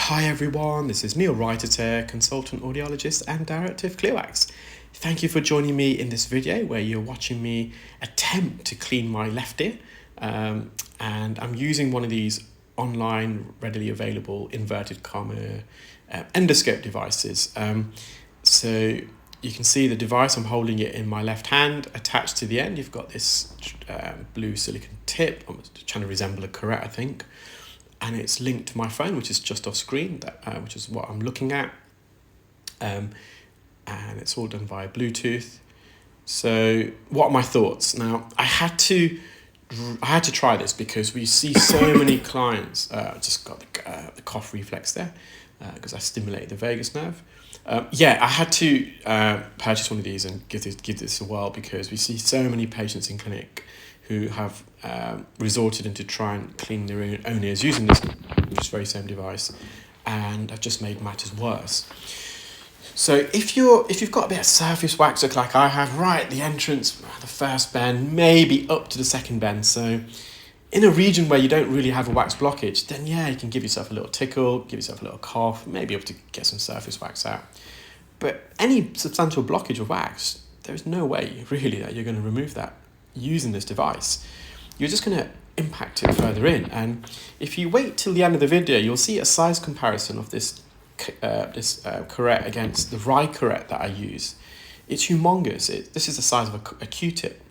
Hi everyone, this is Neel Raithatha, consultant audiologist and director of Clearwax. Thank you for joining me in this video where you're watching me attempt to clean my left ear. And I'm using one of these online readily available inverted comma endoscope devices. So you can see the device, I'm holding it in my left hand. Attached to the end you've got this blue silicone tip, trying to resemble a curette I think. And it's linked to my phone, which is just off screen, which is what I'm looking at. And it's all done via Bluetooth. So what are my thoughts? Now, I had to try this because we see so many clients. Just got the cough reflex there because I stimulated the vagus nerve. I had to purchase one of these and give this a whirl because we see so many patients in clinic who have resorted into try and clean their own ears using this very same device, and have just made matters worse. So if you've got a bit of surface wax like I have right at the entrance, the first bend, maybe up to the second bend, so in a region where you don't really have a wax blockage, then yeah, you can give yourself a little tickle, give yourself a little cough, maybe able to get some surface wax out. But any substantial blockage of wax, there is no way really that you're going to remove that using this device. You're just going to impact it further in, and if you wait till the end of the video you'll see a size comparison of this curette against the Rye curette that I use. It's humongous. This is the size of a Q-tip.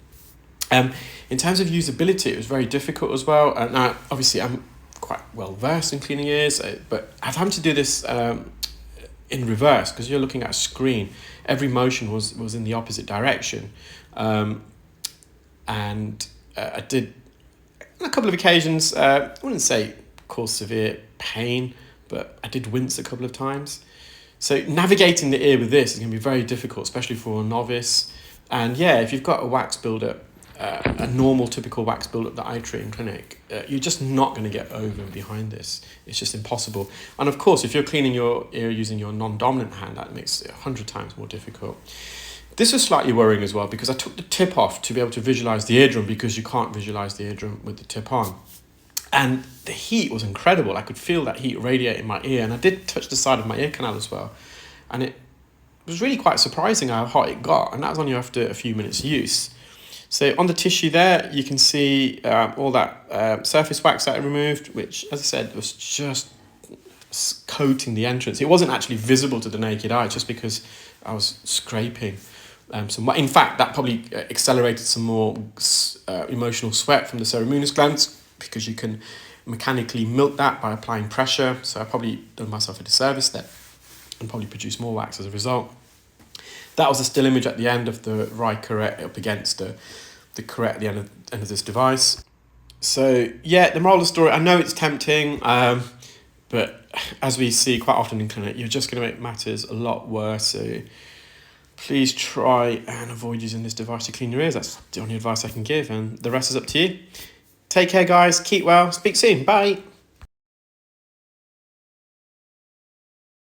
In terms of usability, it was very difficult as well. Now obviously I'm quite well versed in cleaning ears, but I've had to do this in reverse because you're looking at a screen. Every motion was in the opposite direction. And I did, on a couple of occasions, I wouldn't say cause severe pain, but I did wince a couple of times. So navigating the ear with this is going to be very difficult, especially for a novice. And yeah, if you've got a wax buildup, a normal typical wax buildup that I treat in clinic, you're just not going to get over and behind this. It's just impossible. And of course, if you're cleaning your ear using your non-dominant hand, that makes it 100 times more difficult. This was slightly worrying as well because I took the tip off to be able to visualize the eardrum, because you can't visualize the eardrum with the tip on. And the heat was incredible. I could feel that heat radiate in my ear, and I did touch the side of my ear canal as well. And it was really quite surprising how hot it got, and that was only after a few minutes use. So on the tissue there, you can see all that surface wax that I removed, which, as I said, was just coating the entrance. It wasn't actually visible to the naked eye just because I was scraping. In fact, that probably accelerated some more emotional sweat from the ceremonous glands, because you can mechanically milk that by applying pressure. So I probably done myself a disservice there and probably produced more wax as a result. That was a still image at the end of the right curette up against the curette at the end of this device. So yeah, the moral of the story, I know it's tempting, but as we see quite often in clinic, you're just going to make matters a lot worse. So please try and avoid using this device to clean your ears. That's the only advice I can give, and the rest is up to you. Take care, guys. Keep well. Speak soon. Bye.